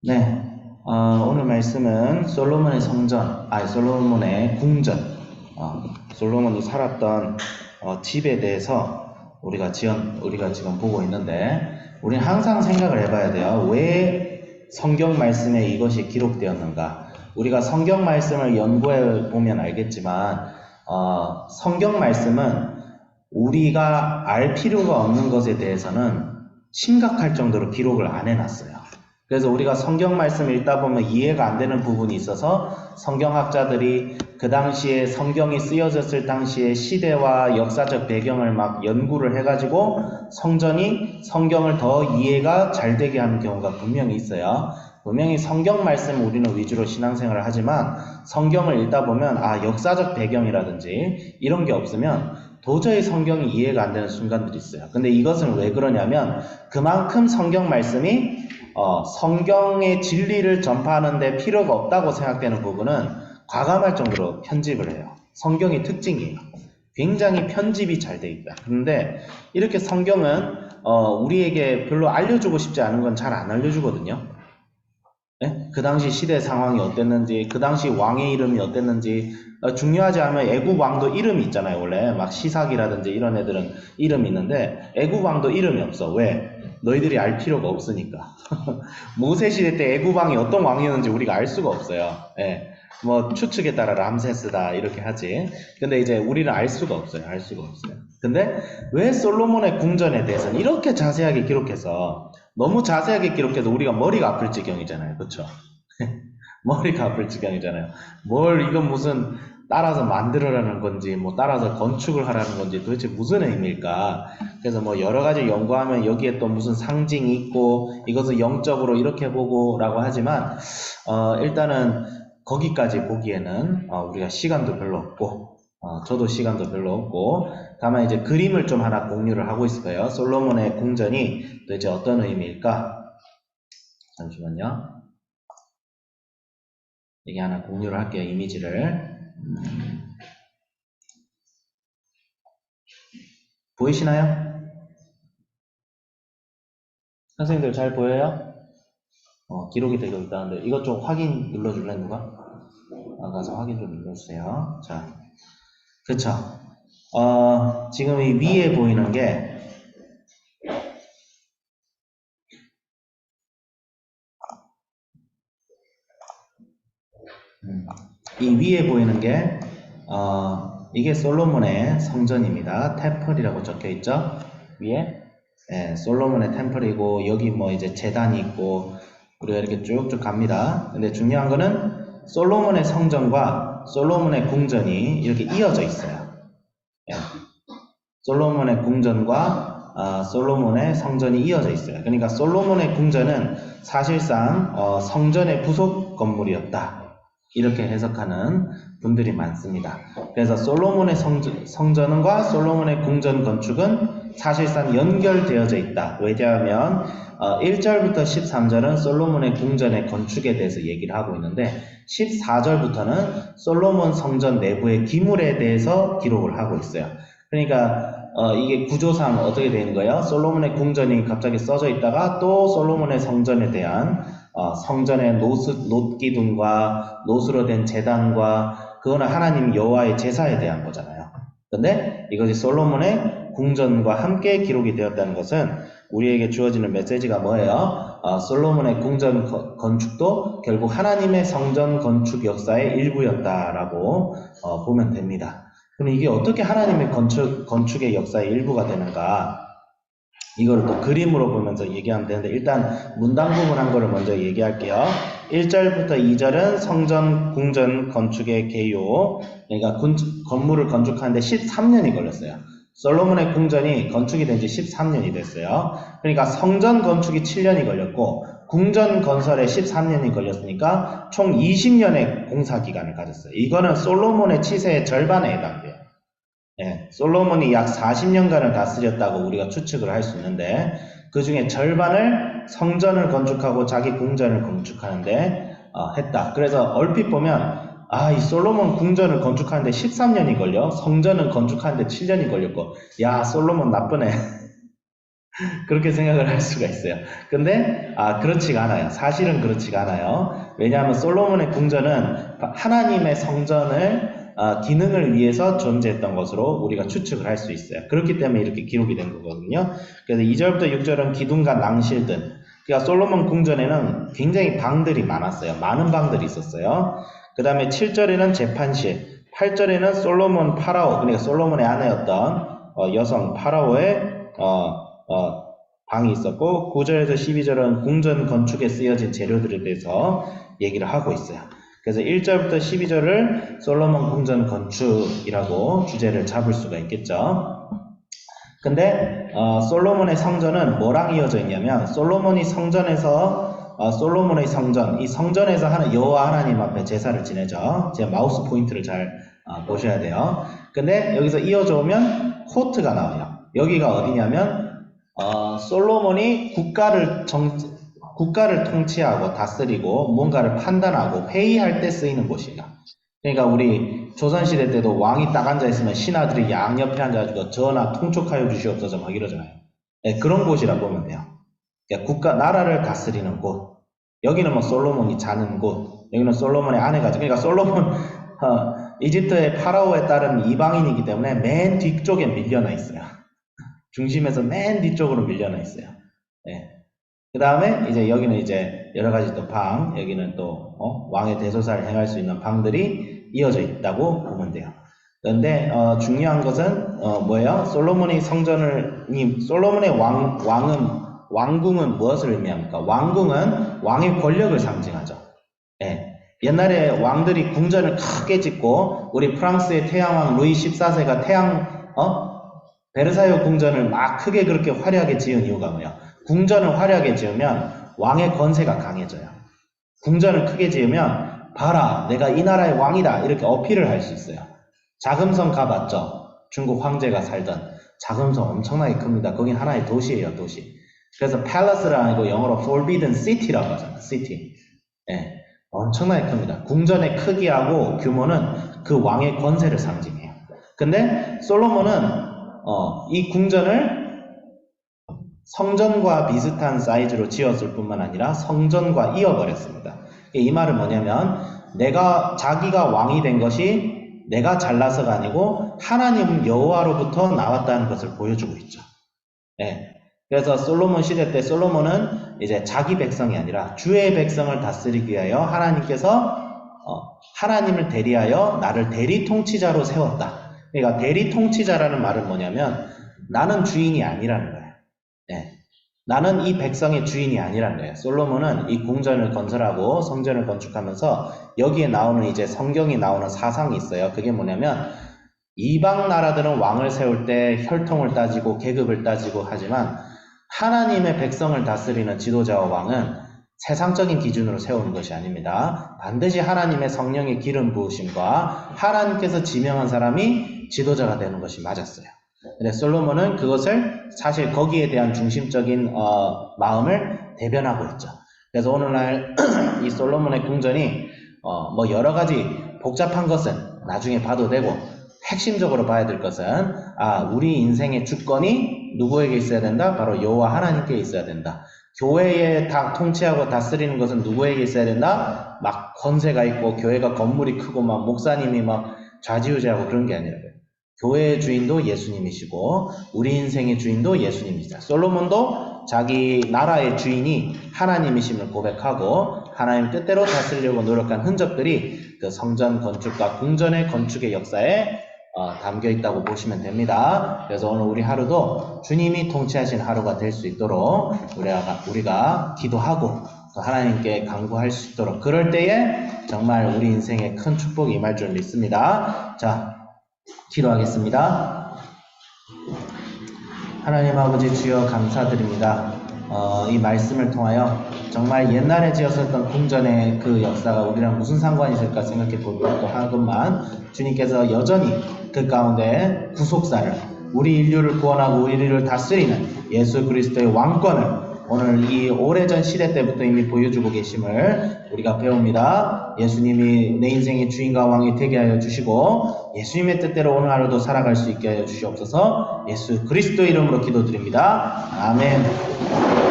네, 오늘 말씀은 솔로몬의 성전, 솔로몬의 궁전, 솔로몬이 살았던 집에 대해서 우리가 지금 보고 있는데, 우리는 항상 생각을 해봐야 돼요. 왜 성경 말씀에 이것이 기록되었는가? 우리가 성경 말씀을 연구해 보면 알겠지만, 성경 말씀은 우리가 알 필요가 없는 것에 대해서는 심각할 정도로 기록을 안 해놨어요. 그래서 우리가 성경 말씀을 읽다 보면 이해가 안 되는 부분이 있어서 성경학자들이 그 당시에 성경이 쓰여졌을 당시의 시대와 역사적 배경을 막 연구를 해가지고 성경을 더 이해가 잘 되게 하는 경우가 분명히 있어요. 분명히 성경 말씀 우리는 위주로 신앙생활을 하지만 성경을 읽다 보면 역사적 배경이라든지 이런 게 없으면 도저히 성경이 이해가 안 되는 순간들이 있어요. 근데 이것은 왜 그러냐면 그만큼 성경 말씀이 성경의 진리를 전파하는데 필요가 없다고 생각되는 부분은 과감할 정도로 편집을 해요. 성경의 특징이에요. 굉장히 편집이 잘 돼 있다. 그런데 이렇게 성경은 우리에게 별로 알려주고 싶지 않은 건 잘 안 알려주거든요. 네? 그 당시 시대 상황이 어땠는지, 그 당시 왕의 이름이 어땠는지, 중요하지 않으면 애굽 왕도 이름이 있잖아요. 원래 막 시삭이라든지 이런 애들은 이름이 있는데 애굽 왕도 이름이 없어. 왜? 너희들이 알 필요가 없으니까. 모세 시대 때 애굽 왕이 어떤 왕이었는지 우리가 알 수가 없어요. 예. 뭐 추측에 따라 람세스다 이렇게 하지. 근데 이제 우리는 알 수가 없어요. 알 수가 없어요. 근데 왜 솔로몬의 궁전에 대해서는 이렇게 자세하게 기록해서 너무 자세하게 기록해서 우리가 머리가 아플 지경이잖아요. 그쵸? 머리가 아플 지경이잖아요. 이건 무슨 따라서 만들어라는 건지 뭐 따라서 건축을 하라는 건지 도대체 무슨 의미일까? 그래서 뭐 여러 가지 연구하면 여기에 또 무슨 상징이 있고 이것을 영적으로 이렇게 보고 라고 하지만 일단은 거기까지 보기에는 우리가 시간도 별로 없고 저도 시간도 별로 없고 다만 이제 그림을 좀 하나 공유를 하고 있어요. 솔로몬의 궁전이 도대체 어떤 의미일까? 잠시만요. 여기 하나 공유를 할게요. 이미지를. 보이시나요? 선생님들 잘 보여요? 기록이 되고 있다는데 이것 좀 확인 눌러줄래 누가? 가서 확인 좀 눌러주세요. 자, 그쵸? 지금 이 위에 보이는 게 이 위에 보이는 게 이게 솔로몬의 성전입니다. 템플이라고 적혀 있죠? 위에 솔로몬의 템플이고 여기 뭐 이제 제단이 있고 우리가 이렇게 쭉쭉 갑니다. 근데 중요한 거는 솔로몬의 성전과 솔로몬의 궁전이 이렇게 이어져 있어요. 예. 솔로몬의 궁전과 솔로몬의 성전이 이어져 있어요. 그러니까 솔로몬의 궁전은 사실상 성전의 부속 건물이었다. 이렇게 해석하는 분들이 많습니다. 그래서 솔로몬의 성전과 솔로몬의 궁전 건축은 사실상 연결되어져 있다. 왜냐하면 1절부터 13절은 솔로몬의 궁전의 건축에 대해서 얘기를 하고 있는데 14절부터는 솔로몬 성전 내부의 기물에 대해서 기록을 하고 있어요. 그러니까 이게 구조상 어떻게 되는 거예요? 솔로몬의 궁전이 갑자기 써져 있다가 또 솔로몬의 성전에 대한 성전의 놋기둥과 놋으로 된 제단과 그거는 하나님 여호와의 제사에 대한 거잖아요. 근데 이것이 솔로몬의 궁전과 함께 기록이 되었다는 것은 우리에게 주어지는 메시지가 뭐예요? 솔로몬의 궁전 건축도 결국 하나님의 성전 건축 역사의 일부였다라고 보면 됩니다. 그럼 이게 어떻게 하나님의 건축의 역사의 일부가 되는가? 이걸 또 그림으로 보면서 얘기하면 되는데 일단 문당 부분한 거를 먼저 얘기할게요. 1절부터 2절은 성전, 궁전 건축의 개요. 그러니까 건물을 건축하는데 13년이 걸렸어요. 솔로몬의 궁전이 건축이 된 지 13년이 됐어요. 그러니까 성전 건축이 7년이 걸렸고 궁전 건설에 13년이 걸렸으니까 총 20년의 공사 기간을 가졌어요. 이거는 솔로몬의 치세의 절반에 해당돼요. 예, 솔로몬이 약 40년간을 다스렸다고 우리가 추측을 할 수 있는데 그 중에 절반을 성전을 건축하고 자기 궁전을 건축하는데 했다. 그래서 얼핏 보면 이 솔로몬 궁전을 건축하는데 13년이 걸려 성전은 건축하는데 7년이 걸렸고 야 솔로몬 나쁘네 그렇게 생각을 할 수가 있어요. 근데 그렇지가 않아요. 사실은 그렇지가 않아요. 왜냐하면 솔로몬의 궁전은 하나님의 성전을 기능을 위해서 존재했던 것으로 우리가 추측을 할 수 있어요. 그렇기 때문에 이렇게 기록이 된 거거든요. 그래서 2절부터 6절은 기둥과 낭실들. 그러니까 솔로몬 궁전에는 굉장히 방들이 많았어요. 많은 방들이 있었어요. 그 다음에 7절에는 재판실, 8절에는 솔로몬 파라오, 그러니까 솔로몬의 아내였던 여성 파라오의 방이 있었고, 9절에서 12절은 궁전 건축에 쓰여진 재료들에 대해서 얘기를 하고 있어요. 그래서 1절부터 12절을 솔로몬 궁전 건축이라고 주제를 잡을 수가 있겠죠. 근데 솔로몬의 성전은 뭐랑 이어져 있냐면, 솔로몬의 성전, 이 성전에서 하는 여호와 하나님 앞에 제사를 지내죠. 제 마우스 포인트를 잘 보셔야 돼요. 근데 여기서 이어져 오면 코트가 나와요. 여기가 어디냐면 솔로몬이 국가를 통치하고 다스리고 뭔가를 판단하고 회의할 때 쓰이는 곳이에요. 그러니까 우리 조선시대 때도 왕이 딱 앉아있으면 신하들이 양옆에 앉아가지고 전하 통촉하여 주시옵소서 막 이러잖아요. 네, 그런 곳이라 보면 돼요. 그러니까 나라를 다스리는 곳. 여기는 뭐 솔로몬이 자는 곳. 여기는 솔로몬의 아내가. 그러니까 솔로몬 이집트의 파라오에 따른 이방인이기 때문에 맨 뒤쪽에 밀려나 있어요. 중심에서 맨 뒤쪽으로 밀려나 있어요. 네. 그 다음에 이제 여기는 이제 여러 가지 또 방, 여기는 또 왕의 대소사를 행할 수 있는 방들이 이어져 있다고 보면 돼요. 그런데 중요한 것은 뭐예요? 솔로몬의 왕궁은 무엇을 의미합니까? 왕궁은 왕의 권력을 상징하죠. 예. 옛날에 왕들이 궁전을 크게 짓고 우리 프랑스의 태양왕 루이 14세가 베르사유 궁전을 막 크게 그렇게 화려하게 지은 이유가 뭐예요? 궁전을 화려하게 지으면 왕의 권세가 강해져요. 궁전을 크게 지으면 봐라 내가 이 나라의 왕이다 이렇게 어필을 할 수 있어요. 자금성 가봤죠? 중국 황제가 살던 자금성 엄청나게 큽니다. 거긴 하나의 도시예요. 도시. 그래서 palace가 아니고 영어로 forbidden city라고 하잖아요. city. 예, 엄청나게 큽니다. 궁전의 크기하고 규모는 그 왕의 권세를 상징해요. 근데 솔로몬은 이 궁전을 성전과 비슷한 사이즈로 지었을 뿐만 아니라 성전과 이어버렸습니다. 이 말은 뭐냐면 자기가 왕이 된 것이 내가 잘나서가 아니고 하나님 여호와로부터 나왔다는 것을 보여주고 있죠. 네. 그래서 솔로몬 시대 때 솔로몬은 이제 자기 백성이 아니라 주의 백성을 다스리기 위하여 하나님께서 하나님을 대리하여 나를 대리 통치자로 세웠다. 그러니까 대리 통치자라는 말은 뭐냐면 나는 주인이 아니라는 거예요. 네. 나는 이 백성의 주인이 아니라는 거예요. 솔로몬은 이 궁전을 건설하고 성전을 건축하면서 여기에 나오는 이제 성경이 나오는 사상이 있어요. 그게 뭐냐면 이방 나라들은 왕을 세울 때 혈통을 따지고 계급을 따지고 하지만 하나님의 백성을 다스리는 지도자와 왕은 세상적인 기준으로 세우는 것이 아닙니다. 반드시 하나님의 성령의 기름 부으심과 하나님께서 지명한 사람이 지도자가 되는 것이 맞았어요. 근데 솔로몬은 그것을 사실 거기에 대한 중심적인 마음을 대변하고 있죠. 그래서 오늘날 이 솔로몬의 궁전이 뭐 여러 가지 복잡한 것은 나중에 봐도 되고 핵심적으로 봐야 될 것은 우리 인생의 주권이 누구에게 있어야 된다? 바로 여호와 하나님께 있어야 된다. 교회에 다 통치하고 다스리는 것은 누구에게 있어야 된다? 막 권세가 있고 교회가 건물이 크고 막 목사님이 막 좌지우지하고 그런 게 아니라 교회의 주인도 예수님이시고 우리 인생의 주인도 예수님이시다. 솔로몬도 자기 나라의 주인이 하나님이심을 고백하고 하나님 뜻대로 다스리려고 노력한 흔적들이 그 성전 건축과 궁전의 건축의 역사에 담겨 있다고 보시면 됩니다. 그래서 오늘 우리 하루도 주님이 통치하신 하루가 될 수 있도록 우리가 기도하고 또 하나님께 간구할 수 있도록 그럴 때에 정말 우리 인생에 큰 축복이 임할 줄 믿습니다. 자, 기도하겠습니다. 하나님 아버지 주여 감사드립니다. 이 말씀을 통하여 정말 옛날에 지었었던 궁전의 그 역사가 우리랑 무슨 상관이 있을까 생각해 보기도 하건만 주님께서 여전히 그 가운데 구속사를 우리 인류를 구원하고 우리를 다스리는 예수 그리스도의 왕권을 오늘 이 오래전 시대 때부터 이미 보여주고 계심을 우리가 배웁니다. 예수님이 내 인생의 주인과 왕이 되게 하여 주시고 예수님의 뜻대로 오늘 하루도 살아갈 수 있게 하여 주시옵소서. 예수 그리스도 이름으로 기도드립니다. 아멘.